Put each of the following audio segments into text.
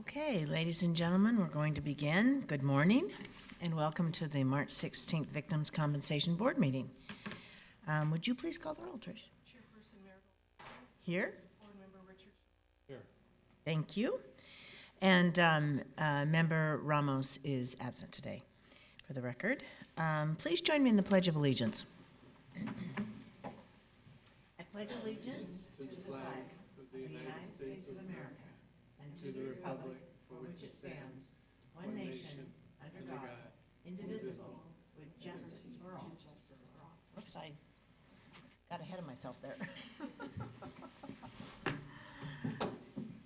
Okay, ladies and gentlemen, we're going to begin. Good morning, and welcome to the March 16th Victims' Compensation Board meeting. Would you please call the roll, Trish? Chairperson Marigold. Here. Board Member Richard. Here. Thank you. And Member Ramos is absent today, for the record. Please join me in the Pledge of Allegiance. I pledge allegiance To the flag of the United States of America and to the republic for which it stands, one nation, under God, indivisible, with justice for all. Whoops, I got ahead of myself there.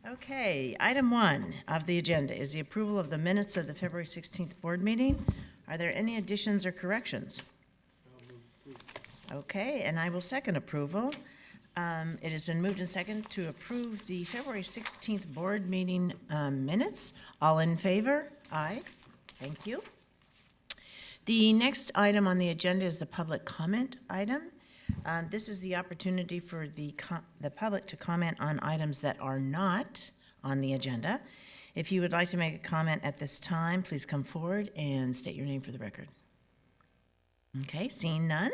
Okay, item 1 of the agenda is the approval of the minutes of the February 16th board meeting. Are there any additions or corrections? Okay, and I will second approval. It has been moved and seconded to approve the February 16th board meeting minutes. All in favor? Aye. Thank you. The next item on the agenda is the public comment item. This is the opportunity for the public to comment on items that are not on the agenda. If you would like to make a comment at this time, please come forward and state your name for the record. Okay, seeing none.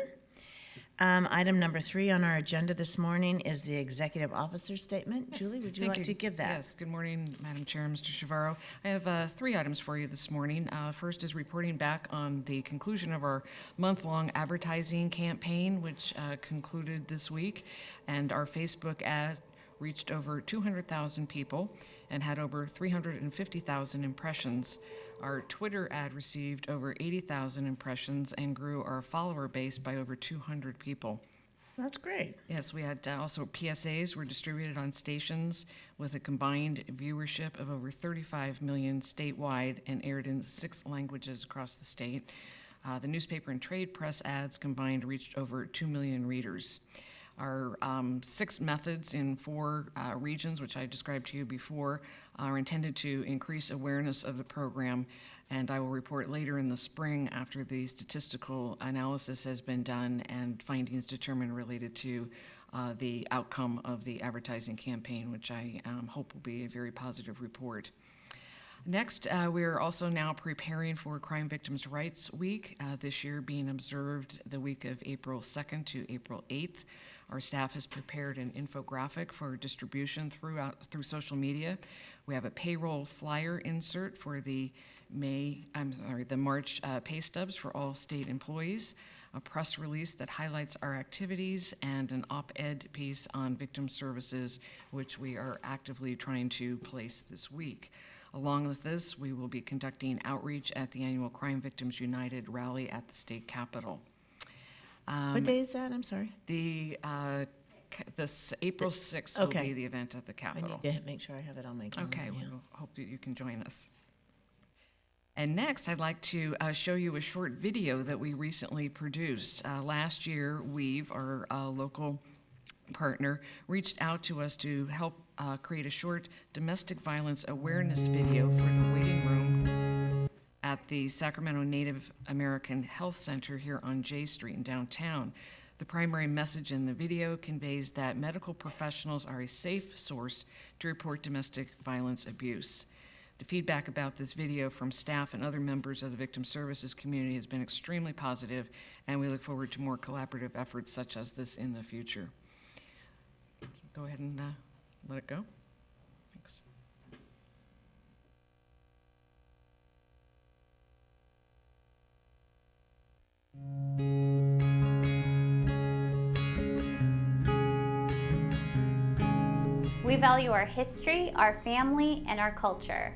Item number 3 on our agenda this morning is the executive officer statement. Yes, Julie, would you thank like to give that? Yes, good morning, Madam Chair, Mr. Chavarro. I have 3 items for you this morning. First is reporting back on the conclusion of our month-long advertising campaign, which concluded this week, and our Facebook ad reached over 200,000 people and had over 350,000 impressions. Our Twitter ad received over 80,000 impressions and grew our follower base by over 200 people. That's great. Yes, we had also PSAs were distributed on stations with a combined viewership of over 35 million statewide and aired in 6 languages across the state. The newspaper and trade press ads combined reached over 2 million readers. Our 6 methods in 4 regions, which I described to you before, are intended to increase awareness of the program, and I will report later in the spring after the statistical analysis has been done and findings determined related to the outcome of the advertising campaign, which I hope will be a very positive report. Next, we are also now preparing for Crime Victims' Rights Week, this year being observed the week of April 2nd to April 8th. Our staff has prepared an infographic for distribution through social media. We have a payroll flyer insert for the March pay stubs for all state employees, a press release that highlights our activities, and an op-ed piece on victim services, which we are actively trying to place this week. Along with this, we will be conducting outreach at the annual Crime Victims United rally at the state capitol. What day is that? I'm sorry. This April 6th will be the event at the I Capitol. need to make sure I have it on my calendar. Okay, yeah. we'll hope that you can join us. And next, I'd like to show you a short video that we recently produced. Last year, Weave, our local partner, reached out to us to help create a short domestic violence awareness video for the waiting room at the Sacramento Native American Health Center here on J Street in downtown. The primary message in the video conveys that medical professionals are a safe source to report domestic violence abuse. The feedback about this video from staff and other members of the victim services community has been extremely positive, and we look forward to more collaborative efforts such as this in the future. Go ahead and let it go. Thanks. We value our history, our family, and our culture.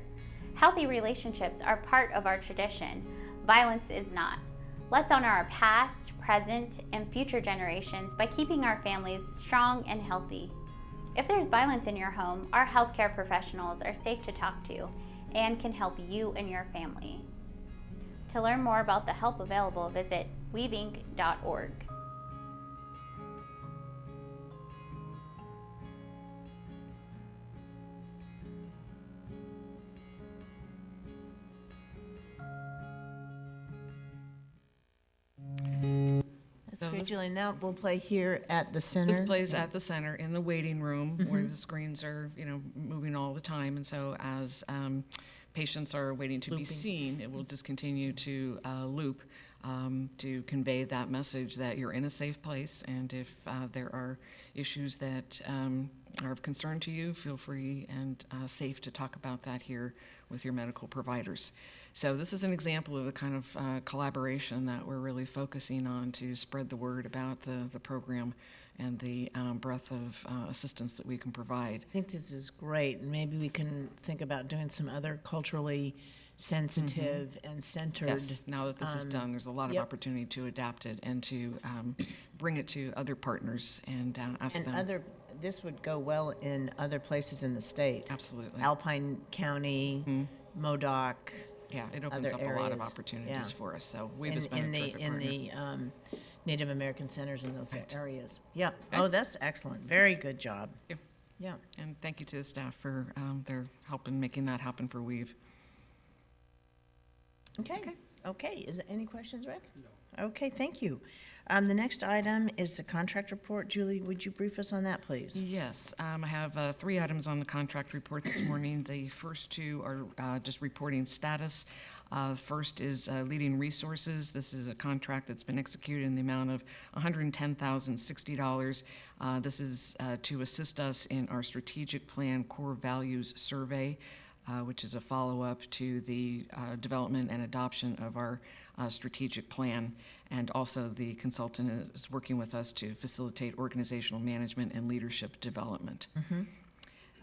Healthy relationships are part of our tradition. Violence is not. Let's honor our past, present, and future generations by keeping our families strong and healthy. If there's violence in your home, our healthcare professionals are safe to talk to and can help you and your family. To learn more about the help available, visit weaveinc.org. That's So great, this- Julie. Now we'll play here at the center. This plays at the center in the waiting room where the screens are, moving all the time. And so as patients are waiting to be Looping. seen, it will just continue to loop to convey that message that you're in a safe place. And if there are issues that are of concern to you, feel free and safe to talk about that here with your medical providers. So this is an example of the kind of collaboration that we're really focusing on to spread the word about the program and the breadth of assistance that we can provide. I think this is great. Maybe we can think about doing some other culturally sensitive and centered. Yes, now that this is done, there's a lot of yep. opportunity to adapt it and to bring it to other partners and ask And them. this would go well in other places in the state. Absolutely. Alpine County, Modoc. Yeah, it opens other up a lot of areas. opportunities Yeah. for us. So we've In, just been in a the terrific in partner. the Native American centers in those Right. areas. Yeah. Okay. Oh, that's excellent. Very good job. Yep. Yeah. And thank you to the staff for their help in making that happen for Weave. Okay. Okay. Is there any questions, Rick? No. Okay. Thank you. The next item is the contract report. Julie, would you brief us on that, please? Yes, I have 3 items on the contract report this morning. The first 2 are just reporting status. First is Leading Resources. This is a contract that's been executed in the amount of $110,060. This is to assist us in our strategic plan core values survey, which is a follow-up to the development and adoption of our strategic plan. And also the consultant is working with us to facilitate organizational management and leadership development.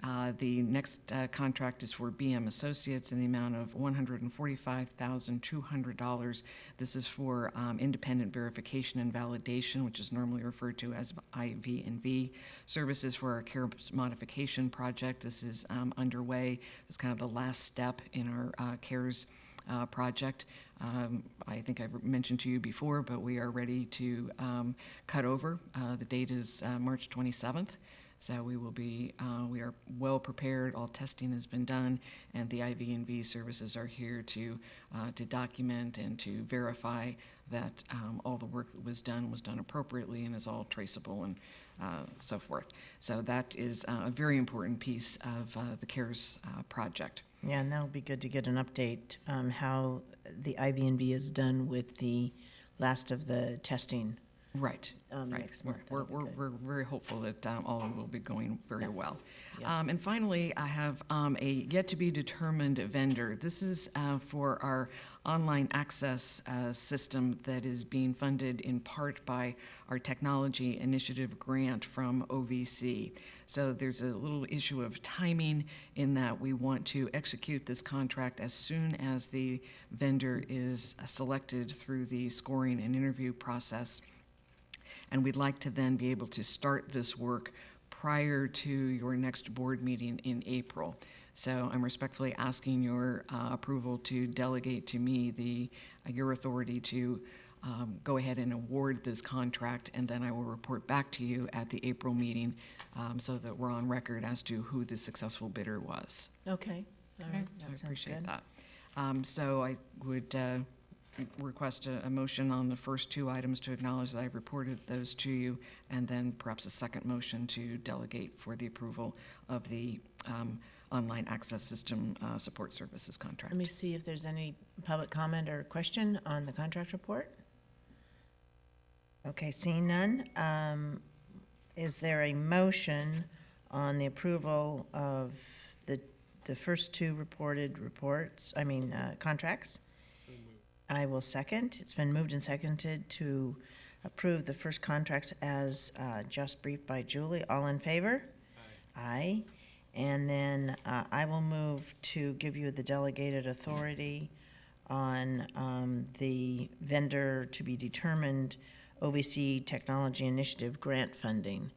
The next contract is for BM Associates in the amount of $145,200. This is for independent verification and validation, which is normally referred to as IV&V services for our care modification project. This is underway. This is kind of the last step in our CARES project. I think I've mentioned to you before, but we are ready to cut over. The date is March 27th. So we are well prepared. All testing has been done, and the IV&V services are here to document and to verify that all the work that was done appropriately and is all traceable and so forth. So that is a very important piece of the CARES project. Yeah, and that would be good to get an update how the IV&V is done with the last of the testing. Right, right. Next month. We're That'll be good. we're very hopeful that all will be going very well. Yeah. And finally, I have a yet-to-be-determined vendor. This is for our online access system that is being funded in part by our Technology Initiative grant from OVC. So there's a little issue of timing in that we want to execute this contract as soon as the vendor is selected through the scoring and interview process. And we'd like to then be able to start this work prior to your next board meeting in April. So I'm respectfully asking your approval to delegate to me your authority to go ahead and award this contract, and then I will report back to you at the April meeting so that we're on record as to who the successful bidder was. Okay. All right. So I That sounds appreciate good. that. So I would request a motion on the first 2 items to acknowledge that I've reported those to you, and then perhaps a second motion to delegate for the approval of the online access system support services contract. Let me see if there's any public comment or question on the contract report. Okay, seeing none. Is there a motion on the approval of the first 2 reported contracts? I will second. It's been moved and seconded to approve the first contracts as just briefed by Julie. All in favor? Aye. And then I will move to give you the delegated authority on the vendor to be determined OVC Technology Initiative grant funding.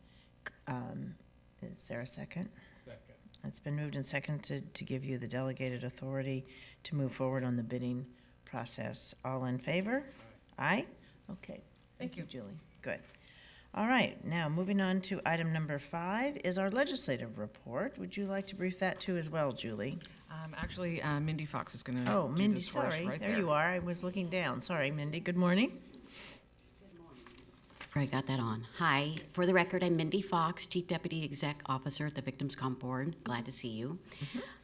Is there a second? Second. It's been moved and seconded to give you the delegated authority to move forward on the bidding process. All in favor? Aye? Okay. Thank you. Julie. Good. All right, now moving on to item number 5 is our legislative report. Would you like to brief that too as well, Julie? Actually, Mindy Fox is going to Oh, do Mindy, this for us sorry. right There you are. I was looking down. Sorry, Mindy. Good morning. I got that on. Hi, for the record, I'm Mindy Fox, Chief Deputy Exec Officer at the Victims Comp Board. Glad to see you.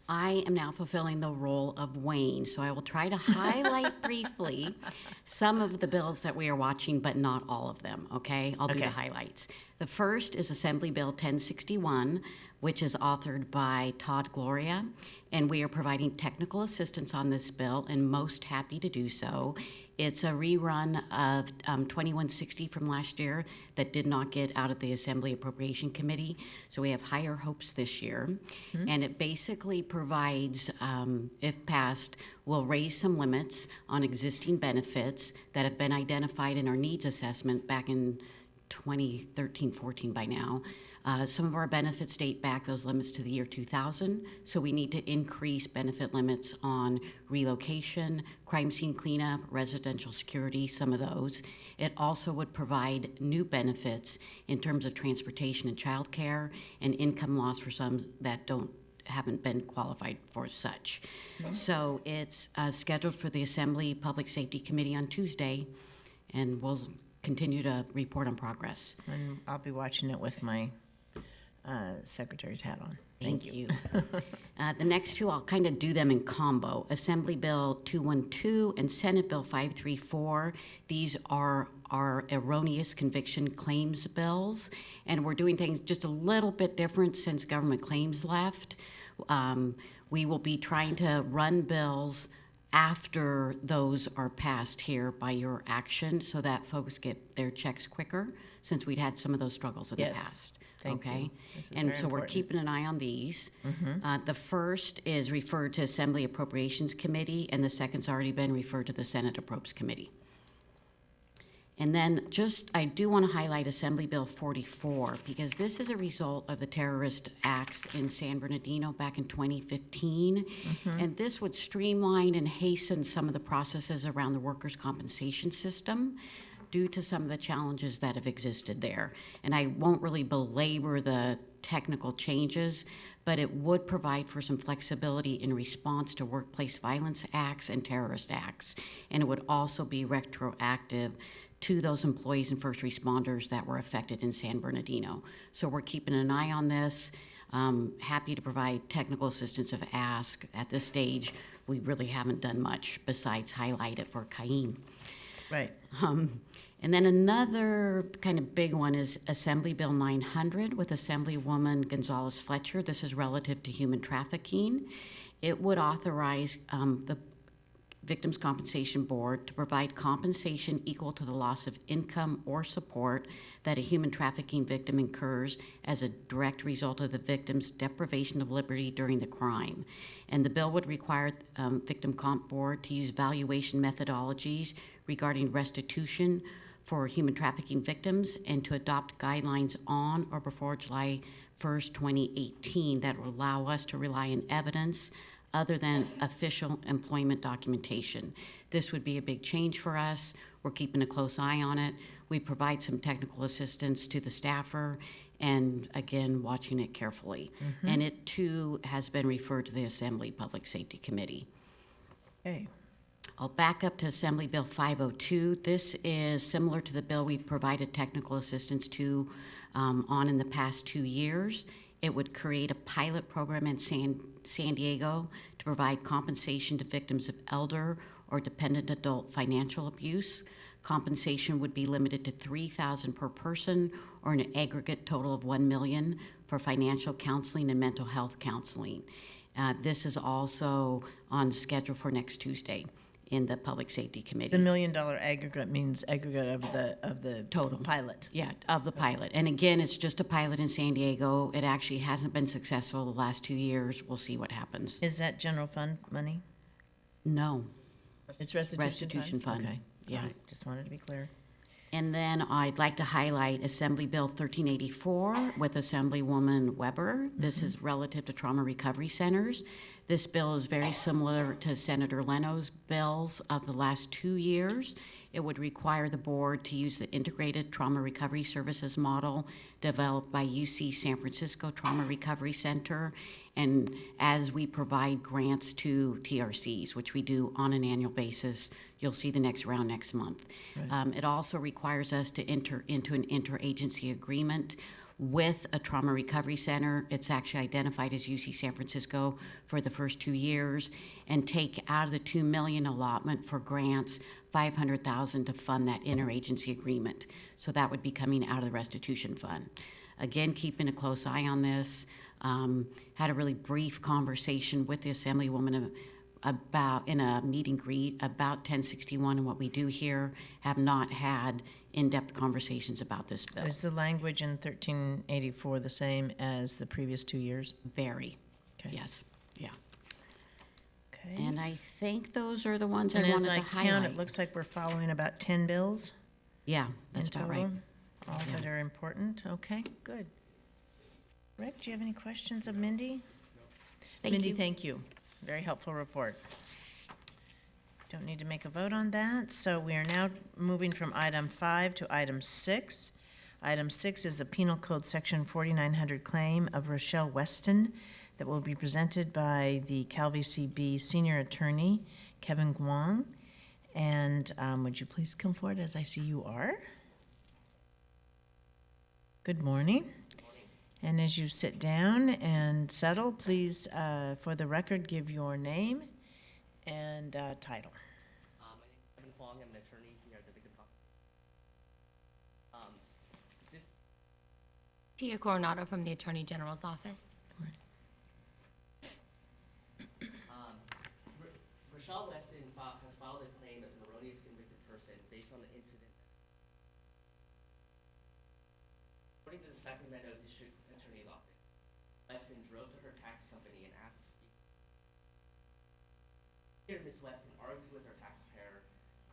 I am now fulfilling the role of Wayne, so I will try to highlight briefly some of the bills that we are watching, but not all of them, okay? I'll do the Okay. highlights. The first is Assembly Bill 1061, which is authored by Todd Gloria, and we are providing technical assistance on this bill, and most happy to do so. It's a rerun of 2160 from last year that did not get out of the Assembly Appropriation Committee, so we have higher hopes this year. And it basically provides, if passed, will raise some limits on existing benefits that have been identified in our needs assessment back in 2013-14 by now. Some of our benefits date back those limits to the year 2000, so we need to increase benefit limits on relocation, crime scene cleanup, residential security, some of those. It also would provide new benefits in terms of transportation and childcare and income loss for some that haven't been qualified for such. So it's scheduled for the Assembly Public Safety Committee on Tuesday, and we'll continue to report on progress. And I'll be watching it with my secretary's hat on. Thank you. The next two, I'll kind of do them in combo. Assembly Bill 212 and Senate Bill 534. These are our erroneous conviction claims bills, and we're doing things just a little bit different since government claims left. We will be trying to run bills after those are passed here by your action so that folks get their checks quicker, since we'd had some of those struggles in the Yes. past. Thank you. Okay? This is And very so we're important. keeping an eye on these. The first is referred to Assembly Appropriations Committee, and the second's already been referred to the Senate Approps Committee. And then I do want to highlight Assembly Bill 44, because this is a result of the terrorist acts in San Bernardino back in 2015. And this would streamline and hasten some of the processes around the workers' compensation system due to some of the challenges that have existed there. And I won't really belabor the technical changes, but it would provide for some flexibility in response to workplace violence acts and terrorist acts. And it would also be retroactive to those employees and first responders that were affected in San Bernardino. So we're keeping an eye on this. Happy to provide technical assistance if asked. At this stage, we really haven't done much besides highlight it for Cain. Right. And then another kind of big one is Assembly Bill 900 with Assemblywoman Gonzalez Fletcher. This is relative to human trafficking. It would authorize the Victims Compensation Board to provide compensation equal to the loss of income or support that a human trafficking victim incurs as a direct result of the victim's deprivation of liberty during the crime. And the bill would require Victim Comp Board to use valuation methodologies regarding restitution for human trafficking victims and to adopt guidelines on or before July 1st, 2018 that will allow us to rely on evidence other than official employment documentation. This would be a big change for us. We're keeping a close eye on it. We provide some technical assistance to the staffer and, again, watching it carefully. And it, too, has been referred to the Assembly Public Safety Committee. Okay. I'll back up to Assembly Bill 502. This is similar to the bill we've provided technical assistance to on in the past 2 years. It would create a pilot program in San Diego to provide compensation to victims of elder or dependent adult financial abuse. Compensation would be limited to $3,000 per person or an aggregate total of $1 million for financial counseling and mental health counseling. This is also on schedule for next Tuesday in the Public Safety The Committee. $1 million aggregate means aggregate of the Total. pilot. Yeah, of the pilot. And again, it's just a pilot in San Diego. It actually hasn't been successful the last 2 years. We'll see what happens. Is that general fund money? No. It's restitution fund? Restitution fund, Okay. yeah. All right. Just wanted to be clear. And then I'd like to highlight Assembly Bill 1384 with Assemblywoman Weber. This is relative to trauma recovery centers. This bill is very similar to Senator Leno's bills of the last 2 years. it would require the board to use the Integrated Trauma Recovery Services model developed by UC San Francisco Trauma Recovery Center. And as we provide grants to TRCs, which we do on an annual basis, you'll see the next round next month. It also requires us to enter into an interagency agreement with a trauma recovery center. It's actually identified as UC San Francisco for the first 2 years, and take out of the $2 million allotment for grants, $500,000 to fund that interagency agreement. So that would be coming out of the restitution fund. Again, keeping a close eye on this. Had a really brief conversation with the Assemblywoman about, in a meet and greet, about 1061 and what we do here. Have not had in-depth conversations about this bill. Is the language in 1384 the same as the previous 2 years? Very, Okay. yes, yeah. Okay. And I think those are the ones I And as wanted I to count, highlight. it looks like we're following about 10 bills Yeah, in that's about right. total, all that are important. Okay, good. Rick, do you have any questions of Mindy? Thank Mindy, you. thank you. Very helpful report. Don't need to make a vote on that, so we are now moving from item 5 to item 6. Item 6 is the Penal Code Section 4900 claim of Rochelle Weston that will be presented by the CalVCB Senior Attorney, Kevin Guang. And would you please come forward, as I see you are? Good morning. And as you sit down and settle, please, for the record, give your name and title. My name is Kevin Huang. I'm an attorney here at the Victim Company. This Tia Coronado from the Attorney General's Office. Rochelle Weston has filed a claim as an erroneous convicted person based on the incident. According to the Sacramento District Attorney's Office, Weston drove to her tax company and asked here Ms. Weston argued with her tax preparer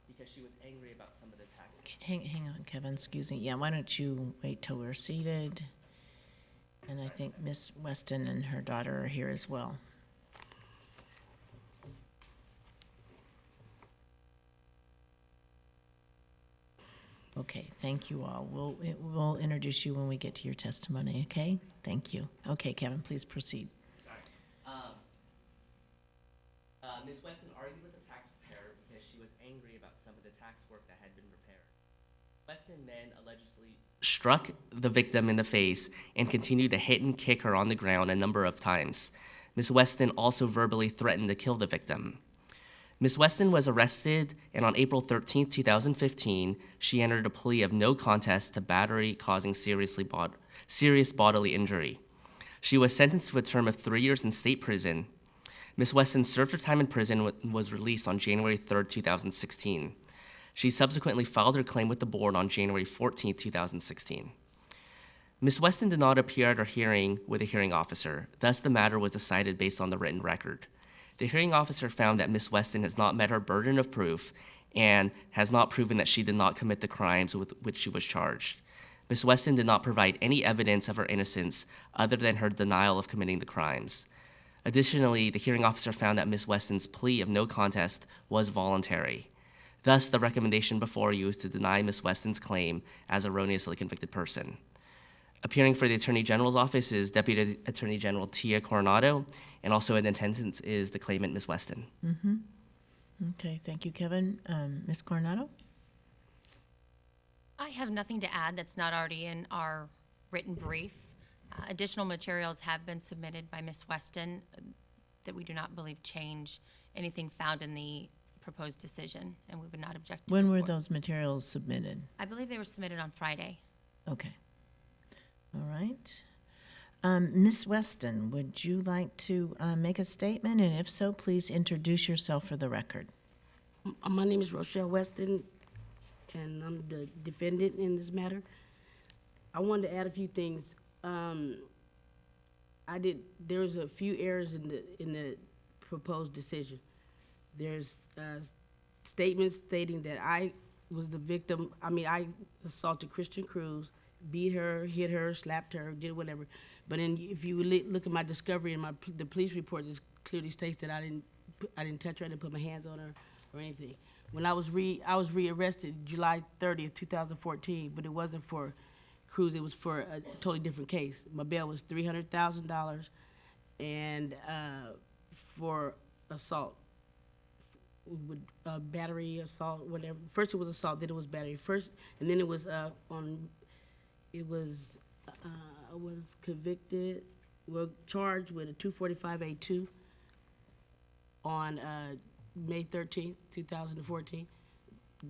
because she was angry about some of the tax. Hang on, Kevin, excuse me. Yeah, why don't you wait till we're seated? And I think Miss Weston and her daughter are here as well. Okay, thank you all. We'll introduce you when we get to your testimony, okay? Thank you. Okay, Kevin, please proceed. Sorry. Ms. Weston argued with the tax preparer because she was angry about some of the tax work that had been prepared. Weston then allegedly struck the victim in the face and continued to hit and kick her on the ground a number of times. Ms. Weston also verbally threatened to kill the victim. Ms. Weston was arrested, and on April 13, 2015, she entered a plea of no contest to battery causing serious bodily injury. She was sentenced to a term of 3 years in state prison. Ms. Weston served her time in prison and was released on January 3, 2016. She subsequently filed her claim with the board on January 14, 2016. Ms. Weston did not appear at her hearing with a hearing officer, thus the matter was decided based on the written record. The hearing officer found that Ms. Weston has not met her burden of proof and has not proven that she did not commit the crimes with which she was charged. Ms. Weston did not provide any evidence of her innocence other than her denial of committing the crimes. Additionally, the hearing officer found that Ms. Weston's plea of no contest was voluntary. Thus, the recommendation before you is to deny Ms. Weston's claim as erroneously convicted person. Appearing for the Attorney General's office is Deputy Attorney General Tia Coronado, and also in attendance is the claimant, Ms. Weston. Okay, thank you, Kevin. Ms. Coronado? I have nothing to add that's not already in our written brief. Additional materials have been submitted by Ms. Weston that we do not believe change anything found in the proposed decision, and we would not object to When this were board. those materials submitted? I believe they were submitted on Friday. Okay. All right. Ms. Weston, would you like to make a statement? And if so, please introduce yourself for the record. My name is Rochelle Weston, and I'm the defendant in this matter. I wanted to add a few things. There's a few errors in the proposed decision. There's statements stating that I was the victim. I assaulted Christian Cruz, beat her, hit her, slapped her, did whatever. But if you look at my discovery and the police report, it clearly states that I didn't touch her, I didn't put my hands on her or anything. when I was rearrested July 30th, 2014, but it wasn't for Cruz, it was for a totally different case. My bail was $300,000 and for assault, with battery, assault, whatever. First it was assault, then it was battery. First, and then it was was convicted, charged with a 245A2 on May 13th, 2014.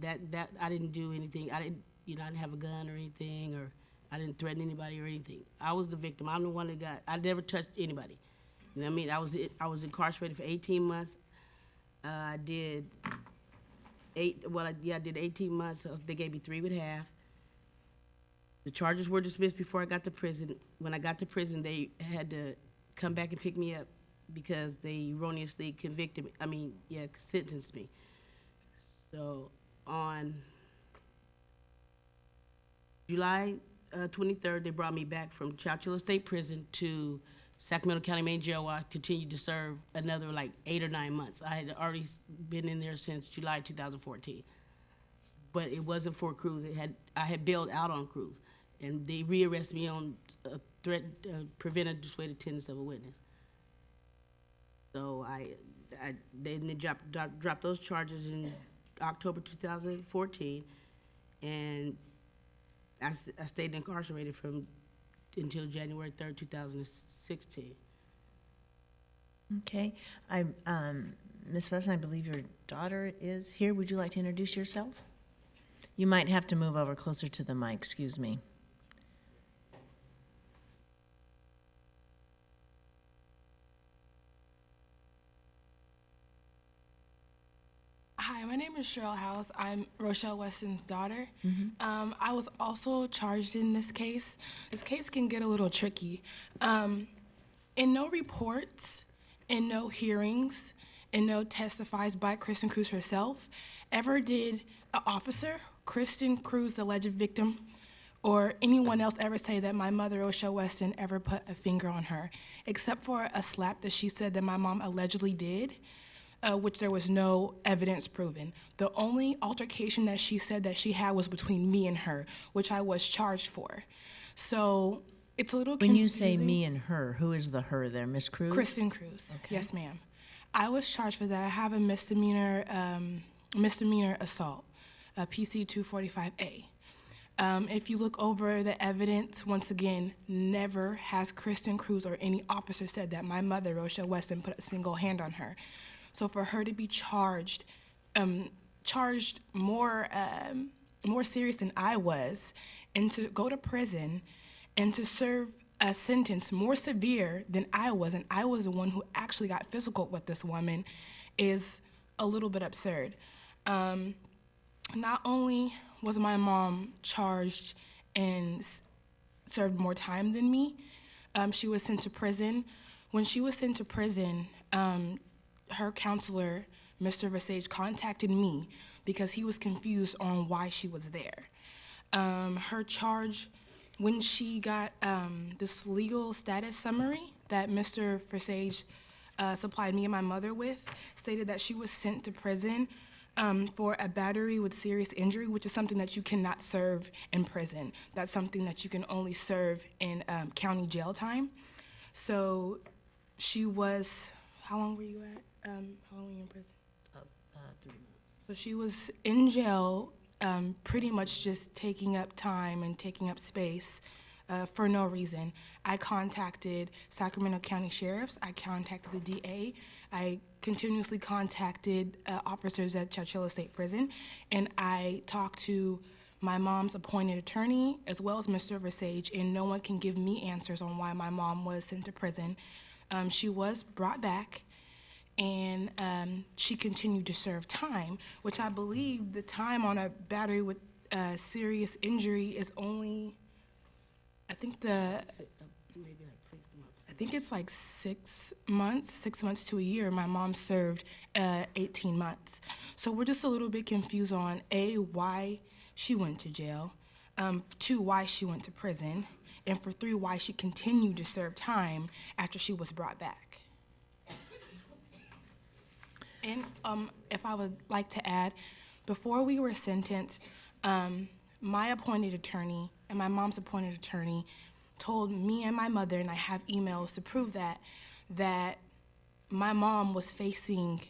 That I didn't do anything. I didn't have a gun or anything, or I didn't threaten anybody or anything. I was the victim. I'm the one that I never touched anybody. You know what I mean? I was incarcerated for 18 months. I did 18 months. They gave me 3.5. The charges were dismissed before I got to prison. When I got to prison, they had to come back and pick me up because they erroneously sentenced me. So on July 23rd, they brought me back from Chowchilla State Prison to Sacramento County Main Jail, where I continued to serve another like 8 or 9 months. I had already been in there since July 2014. But it wasn't for Cruz. I had bailed out on Cruz, and they rearrested me on a threat, prevented dissuaded attendance of a witness. So they dropped those charges in October 2014, and I stayed incarcerated until January 3rd, 2016. Okay. Ms. Weston, I believe your daughter is here. Would you like to introduce yourself? You might have to move over closer to the mic, excuse me. Hi, my name is Cheryl House. I'm Rochelle Weston's daughter. I was also charged in this case. This case can get a little tricky. In no reports, in no hearings, in no testifies by Kristen Cruz herself, ever did an officer, Kristen Cruz, the alleged victim, or anyone else ever say that my mother, Rochelle Weston, ever put a finger on her, except for a slap that she said that my mom allegedly did. Which there was no evidence proven. The only altercation that she said that she had was between me and her, which I was charged for. So it's a little confusing. When you say me and her, who is the her there, Miss Cruz? Kristen Cruz, Okay. yes ma'am. I was charged for that. I have a misdemeanor assault, PC 245A. If you look over the evidence, once again, never has Kristen Cruz or any officer said that my mother, Rochelle Weston, put a single hand on her. So for her to be charged more serious than I was, and to go to prison and to serve a sentence more severe than I was, and I was the one who actually got physical with this woman, is a little bit absurd. Not only was my mom charged and served more time than me, she was sent to prison. When she was sent to prison, her counselor, Mr. Versage, contacted me because he was confused on why she was there. Her charge, when she got this legal status summary that Mr. Versage supplied me and my mother with, stated that she was sent to prison for a battery with serious injury, which is something that you cannot serve in prison. That's something that you can only serve in county jail time. So she was, how long were you at? How long were you in prison? 3 months. So she was in jail, pretty much just taking up time and taking up space for no reason. I contacted Sacramento County Sheriffs. I contacted the DA. I continuously contacted officers at Chowchilla State Prison, and I talked to my mom's appointed attorney as well as Mr. Versage, and no one can give me answers on why my mom was sent to prison. She was brought back, and she continued to serve time, which I believe the time on a battery with serious injury is only, I think it's like 6 months to a year. My mom served 18 months. So we're just a little bit confused on A, why she went to jail, 2, why she went to prison, and for 3, why she continued to serve time after she was brought back. And if I would like to add, Before we were sentenced, my appointed attorney and my mom's appointed attorney told me and my mother, and I have emails to prove that my mom was facing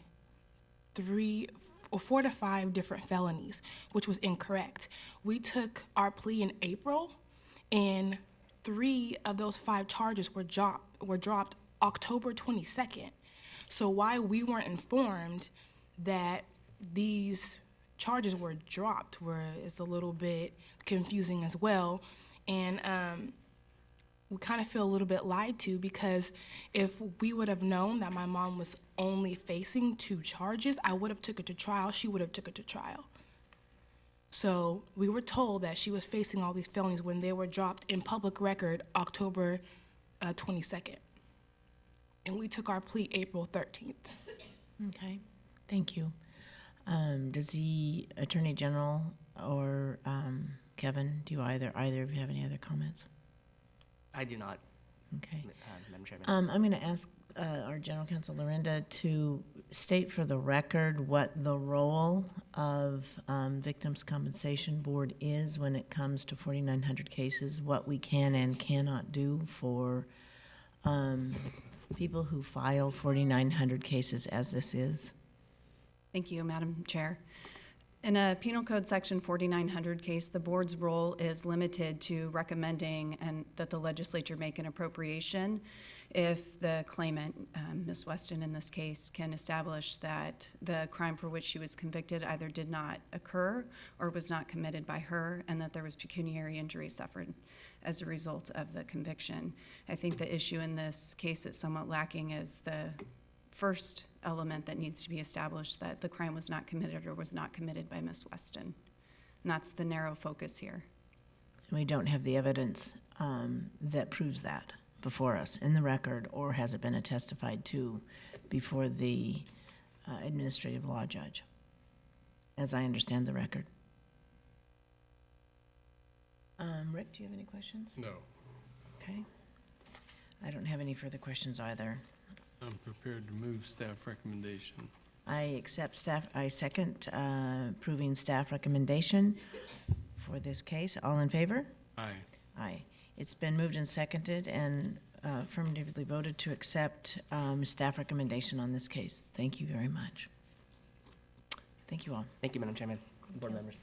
4 to 5 different felonies, which was incorrect. We took our plea in April, and 3 of those 5 charges were dropped October 22nd. So why we weren't informed that these charges were dropped is a little bit confusing as well. And we kind of feel a little bit lied to, because if we would have known that my mom was only facing 2 charges, I would have took her to trial. She would have took her to trial. So we were told that she was facing all these felonies when they were dropped in public record October 22nd. And we took our plea April 13th. Okay, thank you. Does the Attorney General or Kevin, do either of you have any other comments? I do not, Okay. Madam Chairman. I'm going to ask our General Counsel Lorinda to state for the record what the role of Victims' Compensation Board is when it comes to 4,900 cases, what we can and cannot do for people who file 4,900 cases as this is. Thank you, Madam Chair. In a Penal Code Section 4900 case, the board's role is limited to recommending and that the legislature make an appropriation if the claimant, Ms. Weston in this case, can establish that the crime for which she was convicted either did not occur or was not committed by her, and that there was pecuniary injury suffered as a result of the conviction. I think the issue in this case that's somewhat lacking is the first element that needs to be established, that the crime was not committed or was not committed by Ms. Weston. And that's the narrow focus here. We don't have the evidence that proves that before us in the record, or has it been testified to before the administrative law judge, as I understand the record. Rick, do you have any questions? No. Okay. I don't have any further questions either. I'm prepared to move staff recommendation. I second approving staff recommendation for this case. All in favor? Aye. Aye. It's been moved and seconded and affirmatively voted to accept staff recommendation on this case. Thank you very much. Thank you all. Thank you, Madam Chairman, board members.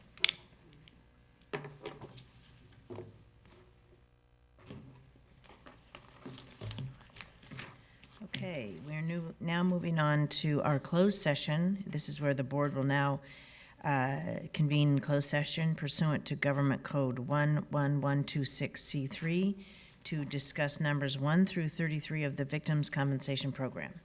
Okay, we're now moving on to our closed session. This is where the board will now convene closed session pursuant to Government Code 11126C3 to discuss numbers 1 through 33 of the Victims' Compensation Program.